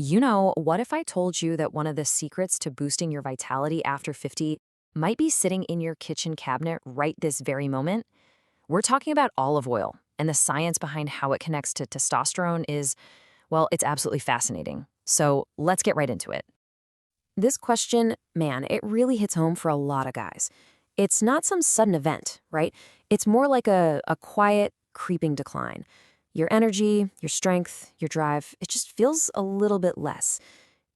What if I told you that one of the secrets to boosting your vitality after 50 might be sitting in your kitchen cabinet right this very moment? We're talking about olive oil, and the science behind how it connects to testosterone is, well, it's absolutely fascinating. So let's get right into it. This question, man, it really hits home for a lot of guys. It's not some sudden event, right? It's more like a quiet, creeping decline. Your energy, your strength, your drive, it just feels a little bit less.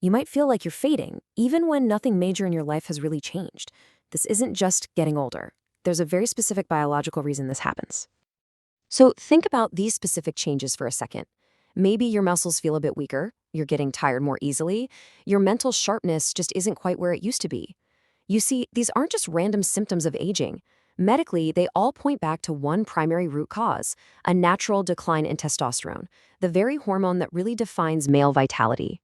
You might feel like you're fading, even when nothing major in your life has really changed. This isn't just getting older. There's a very specific biological reason this happens. So think about these specific changes for a second. Maybe your muscles feel a bit weaker, you're getting tired more easily, your mental sharpness just isn't quite where it used to be. You see, these aren't just random symptoms of aging. Medically, they all point back to one primary root cause, a natural decline in testosterone, the very hormone that really defines male vitality.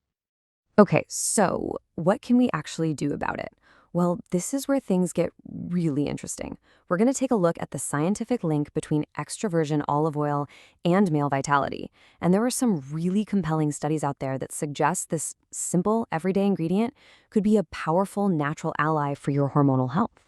Okay, so what can we actually do about it? Well, this is where things get really interesting. We're going to take a look at the scientific link between extra virgin olive oil and male vitality. And there are some really compelling studies out there that suggest this simple, everyday ingredient could be a powerful natural ally for your hormonal health.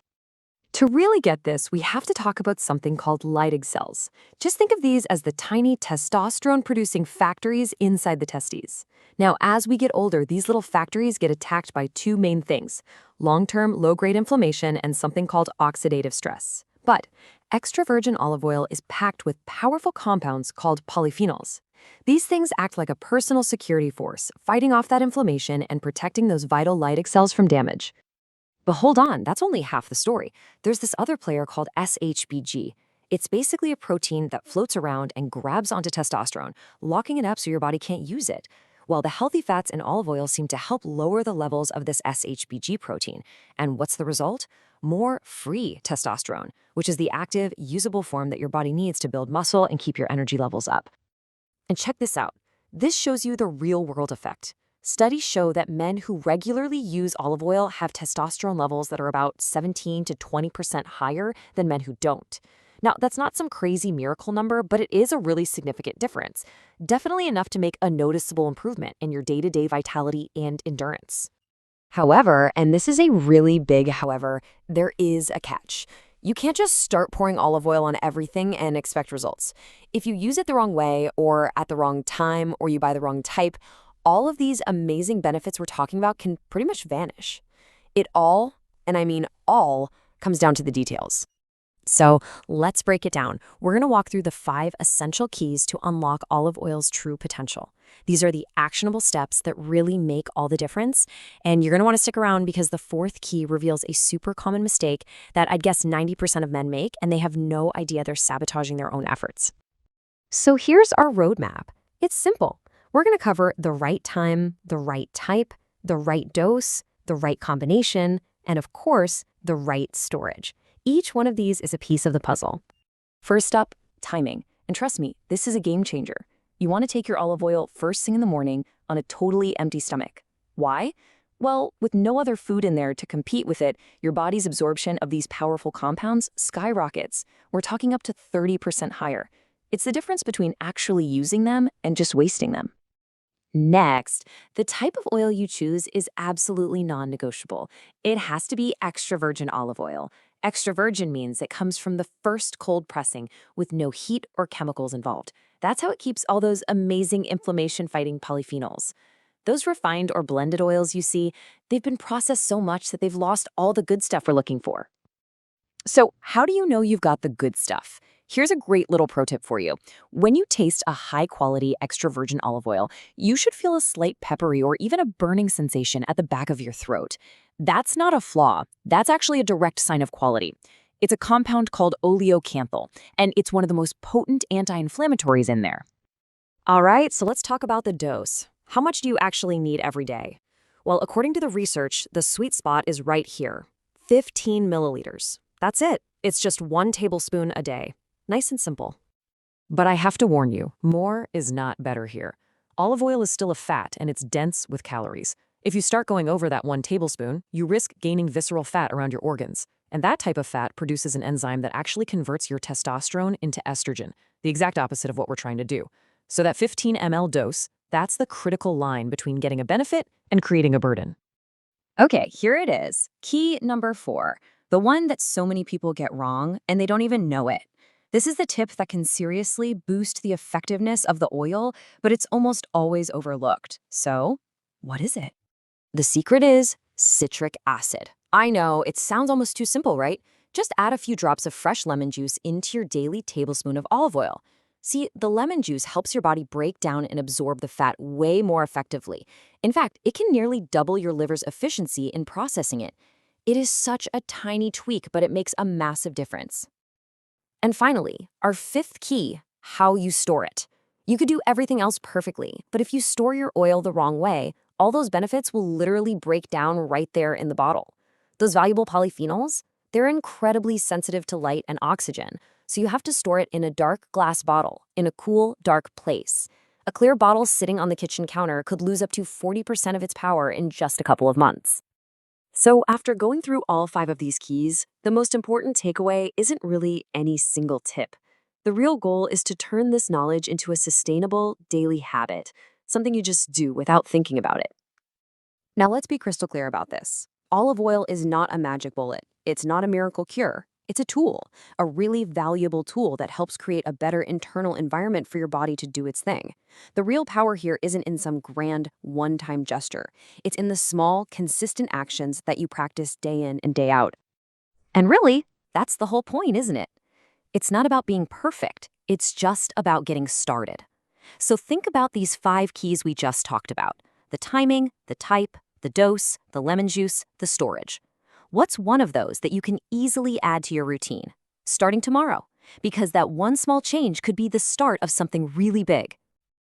To really get this, we have to talk about something called Leydig cells. Just think of these as the tiny testosterone-producing factories inside the testes. Now, as we get older, these little factories get attacked by two main things: long-term low-grade inflammation and something called oxidative stress. But extra virgin olive oil is packed with powerful compounds called polyphenols. These things act like a personal security force, fighting off that inflammation and protecting those vital Leydig cells from damage. But hold on, that's only half the story. There's this other player called SHBG. It's basically a protein that floats around and grabs onto testosterone, locking it up so your body can't use it. Well, the healthy fats in olive oil seem to help lower the levels of this SHBG protein. And what's the result? More free testosterone, which is the active, usable form that your body needs to build muscle and keep your energy levels up. And check this out. This shows you the real-world effect. Studies show that men who regularly use olive oil have testosterone levels that are about 17 to 20% higher than men who don't. Now, that's not some crazy miracle number, but it is a really significant difference. Definitely enough to make a noticeable improvement in your day-to-day vitality and endurance. However, and this is a really big however, there is a catch. You can't just start pouring olive oil on everything and expect results. If you use it the wrong way, or at the wrong time, or you buy the wrong type, all of these amazing benefits we're talking about can pretty much vanish. It all, and I mean all, comes down to the details. So let's break it down. We're going to walk through the 5 essential keys to unlock olive oil's true potential. These are the actionable steps that really make all the difference. And you're going to want to stick around because the 4th key reveals a super common mistake that I'd guess 90% of men make, and they have no idea they're sabotaging their own efforts. So here's our roadmap. It's simple. We're going to cover the right time, the right type, the right dose, the right combination, and of course, the right storage. Each one of these is a piece of the puzzle. First up, timing. And trust me, this is a game changer. You want to take your olive oil first thing in the morning on a totally empty stomach. Why? Well, with no other food in there to compete with it, your body's absorption of these powerful compounds skyrockets. We're talking up to 30% higher. It's the difference between actually using them and just wasting them. Next, the type of oil you choose is absolutely non-negotiable. It has to be extra virgin olive oil. Extra virgin means it comes from the first cold pressing with no heat or chemicals involved. That's how it keeps all those amazing inflammation-fighting polyphenols. Those refined or blended oils you see, they've been processed so much that they've lost all the good stuff we're looking for. So how do you know you've got the good stuff? Here's a great little pro tip for you. When you taste a high-quality extra virgin olive oil, you should feel a slight peppery or even a burning sensation at the back of your throat. That's not a flaw. That's actually a direct sign of quality. It's a compound called oleocanthal, and it's one of the most potent anti-inflammatories in there. All right, so let's talk about the dose. How much do you actually need every day? Well, according to the research, the sweet spot is right here, 15 milliliters. That's it. It's just 1 tablespoon a day. Nice and simple. But I have to warn you, more is not better here. Olive oil is still a fat, and it's dense with calories. If you start going over that 1 tablespoon, you risk gaining visceral fat around your organs. And that type of fat produces an enzyme that actually converts your testosterone into estrogen, the exact opposite of what we're trying to do. So that 15 ml dose, That's the critical line between getting a benefit and creating a burden. Okay, here it is. Key number 4, the one that so many people get wrong and they don't even know it. This is the tip that can seriously boost the effectiveness of the oil, but it's almost always overlooked. So, what is it? The secret is citric acid. I know, it sounds almost too simple, right? Just add a few drops of fresh lemon juice into your daily tablespoon of olive oil. See, the lemon juice helps your body break down and absorb the fat way more effectively. In fact, it can nearly double your liver's efficiency in processing it. It is such a tiny tweak, but it makes a massive difference. And finally, our 5th key, how you store it. You could do everything else perfectly, but if you store your oil the wrong way, all those benefits will literally break down right there in the bottle. Those valuable polyphenols, they're incredibly sensitive to light and oxygen, so you have to store it in a dark glass bottle, in a cool, dark place. A clear bottle sitting on the kitchen counter could lose up to 40% of its power in just a couple of months. So after going through all 5 of these keys, the most important takeaway isn't really any single tip. The real goal is to turn this knowledge into a sustainable daily habit, something you just do without thinking about it. Now let's be crystal clear about this. Olive oil is not a magic bullet. It's not a miracle cure. It's a tool, a really valuable tool that helps create a better internal environment for your body to do its thing. The real power here isn't in some grand one-time gesture. It's in the small, consistent actions that you practice day in and day out. And really, that's the whole point, isn't it? It's not about being perfect. It's just about getting started. So think about these 5 keys we just talked about: the timing, the type, the dose, the lemon juice, the storage. What's one of those that you can easily add to your routine, starting tomorrow? Because that one small change could be the start of something really big.